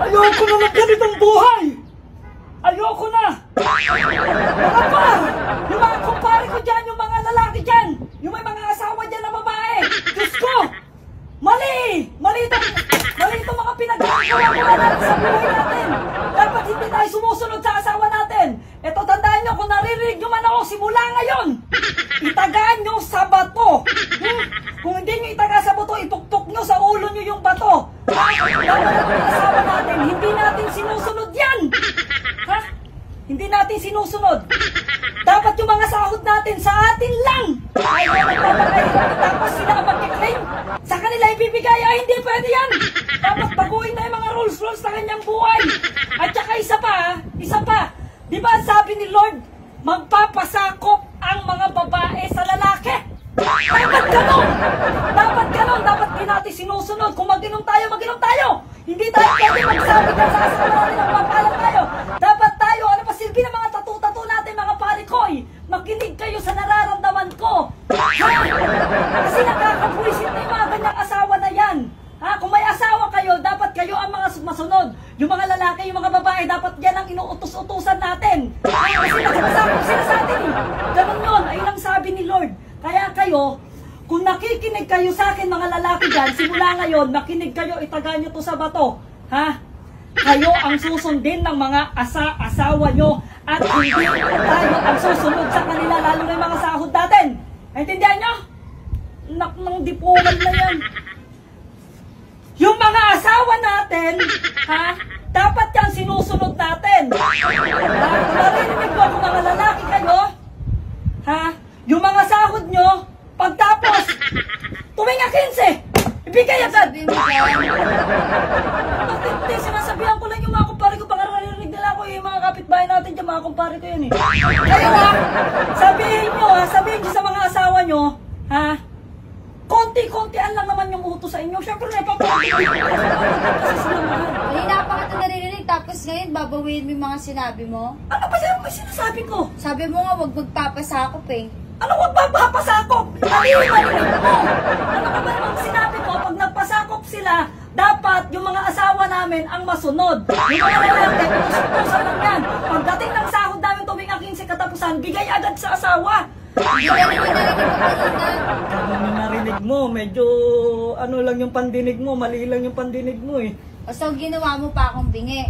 Ayoko na ng ganitong buhay! Ayoko na! Mga par! Yung mga kumpare ko dyan, yung mga lalaki dyan, yung may mga asawa dyan na babae, Diyos ko! Mali! Mali itong mga pinagkakawa natin sa buhay natin! Dapat hindi tayo sumusunod sa asawa natin! Ito, tandaan nyo, kung naririnig nyo man ako simula ngayon, itagaan nyo sa bato! Kung hindi nyo itaga sa bato, ipukpok nyo sa ulo nyo yung bato! Dapat ang asawa natin, hindi natin sinusunod yan! Ha? Hindi natin sinusunod. Dapat yung mga sahod natin sa atin lang. Ayaw nagpapakahirap tapos sila ang magkiklaim. Sa kanila ibibigay, ay hindi pwede yan. Dapat baguhin na yung mga rules sa kanyang buhay. At saka isa pa. Di ba sabi ni Lord, magpapasakop ang mga babae sa lalaki? Dapat ganon. Dapat di natin sinusunod. Kung mag-inom tayo. Hindi tayo pwede magsabi ka sa asawa natin na mapapalang tayo. Dapat tayo, ano pa silbi ng mga tatu-tatu natin, mga parikoy? Makinig kayo sa nararamdaman ko. Kasi nakakapwisit na yung mga ganyang asawa na yan. Kung may asawa kayo, dapat kayo ang mga masunod. Yung mga lalaki, yung mga babae, dapat yan ang inuutos-utusan natin. Kasi nagsasakop sila sa atin. Ganun yun, ayun ang sabi ni Lord. Kaya kayo, kung nakikinig kayo sa akin mga lalaki dyan, simula ngayon, makinig kayo, itaga nyo to sa bato. Kayo ang susundin ng mga asawa nyo at hindi tayo ang susunod sa kanila, lalo na yung mga sahod natin. Naintindihan nyo? Ng dipuman na yan. Yung mga asawa natin, dapat yan sinusunod natin. Kung narinig ko kung mga lalaki kayo, yung mga sahod nyo, pagtapos, tuwing 15, ibigay agad. Hindi, sinasabihan ko lang yung mga kumpare ko, baka narinig nila ako yung mga kapitbahay natin dyan, mga kumpare ko yun eh. Kaya sabihin nyo sa mga asawa nyo, konti-kontian lang naman yung utos sa inyo. Siyempre, napapagod kasi sila mahal. Kanina pa ka ito naririnig, tapos ngayon babawiin mo yung mga sinabi mo? Ano ba sinasabi ko? Sabi mo nga, huwag magpapasakop eh. Ano wag papasakop? Narinig mo! Ano ka ba namang sinabi ko? Pag nagpasakop sila, dapat yung mga asawa namin ang masunod. Yung mga lalaki, utos-utosan lang yan. Pagdating ng sahod namin tuwing 15 katapusan, bigay agad sa asawa. Hindi ka naman narinig mo kanina. Ano narinig mo? Medyo ano lang yung pandinig mo, mali lang yung pandinig mo eh. O so, ginawa mo pa akong bingi.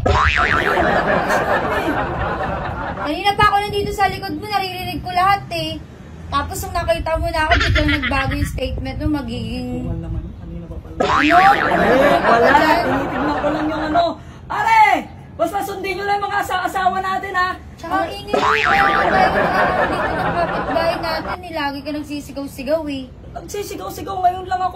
Kanina pa ako nandito sa likod mo, naririnig ko lahat eh. Tapos nung nakita mo na ako, biglang nagbago yung statement mo, magiging... Wala naman, kanina pa pala. Ano? Wala, tinitignan ko lang yung ano. Are! Basta sundin nyo lang yung mga asawa natin ha. Tsaka ingay mo, kaya dito ng kapitbahay natin eh. Lagi ka nagsisigaw-sigaw eh. Nagsisigaw-sigaw, ngayon lang ako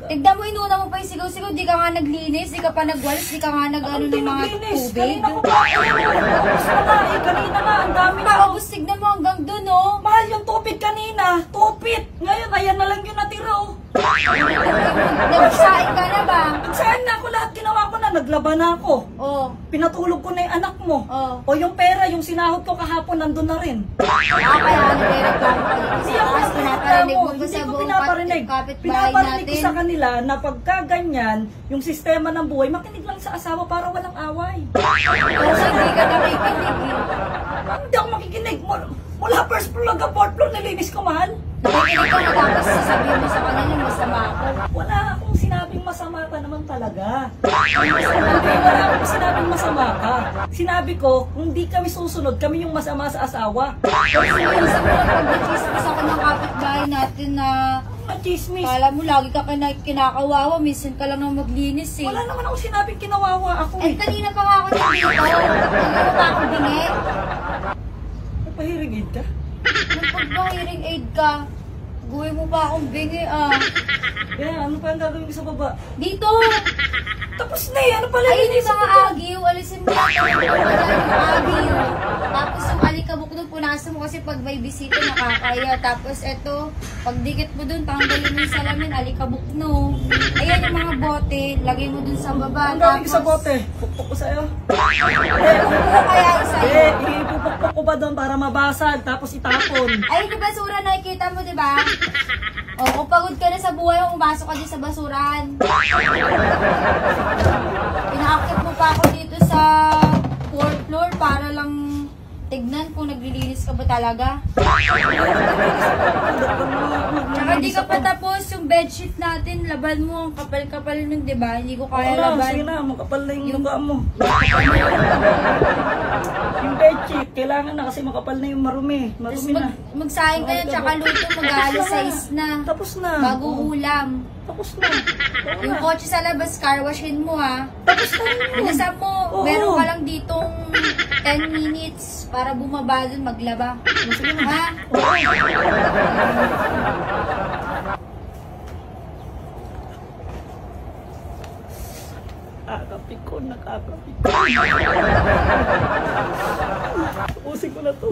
Tignan mo, inuna mo pa yung sigaw-sigaw, di ka nga naglinis, di ka pa nagwalis, di ka nga nag-ano ng mga tubig. Kanina ko pa, kanina nga, ang dami na. Paubos, tignan mo hanggang dun oh. Mahal yung tupid kanina, tupid. Ngayon, ayan na lang yung natira oh. Nagsain ka na ba? Saan na ako lahat ginawa ko na, naglaba na ako. Oo. Pinatulog ko na yung anak mo. Oo. O yung pera, yung sinahod ko kahapon, nandun na rin. Kaya nagreklamo ka dito sa taas, pinaparinig mo ba sa buong kapitbahay Pinaparinig ko natin? sa kanila na pagka ganyan, yung sistema ng buhay, makinig lang sa asawa para walang away. Kasi hindi ka nakikinig eh. Hindi ako makikinig. Mula first floor hanggang fourth floor, nilinis ko, mahal. Nakikinig ka na tapos sasabihin mo sa kanila masama ako. Wala akong sinabing masama ka naman talaga. Wala akong sinabing masama ka. Sinabi ko, kung di kami susunod, kami yung masama sa asawa. Kasi minsan mo lang pag-chismis ako ng kapitbahay natin na Chismis. kala mo lagi ka kinakawawa, minsan ka lang nang maglinis eh. Wala naman ako sinabing kinawawa ako Eh eh. kanina pa nga ako nandito, kanina pa ako bingi. Pahirig ka? Nung pag-hearing aid ka, guwi mo pa akong bingi ah. Kaya ano pa ang gagawin ko sa baba? Dito! Tapos na eh, ano pala Ayun yung linis mga agiw, alisin mo lahat yung agiw. Tapos yung alikabok doon, punasan mo kasi pag may bisita nakakaya. Tapos eto, pag dikit mo doon, tanggalin mo yung salamin, alikabok no. Ayan yung mga bote, lagay mo doon sa baba. Ang gawin ko sa bote? Pukpok ko sa'yo? Ano kaya isa yun? Ipupukpok ko ba doon para mabasag, tapos itapon? Ayun yung basura nakikita mo, di ba? O, kung pagod ka na sa buhay mo, pumasok ka din sa basurahan. Inaakit mo pa ako dito sa 4th floor para lang tignan kung naglilinis ka ba talaga. Tsaka di ka pa tapos yung bedsheet natin, laban mo, ang kapal-kapal nun, di ba? Hindi ko kaya Wala, laban. sige na, makapal na yung mukha mo. Yung bedsheet, kailangan na kasi makapal na yung marumi. Tapos Marumi na. magsayang ka na, tsaka luto, mag-aalas 6 na. Tapos na. Bago ulam. Tapos na. Yung kotse sa labas, car washin mo ha. Tapos na rin yun. Bilisan mo, Oo. meron ka lang ditong 10 minutes para bumaba dun, maglaba. Sige na. Ha? Nakakapik ko. Usin ko na to.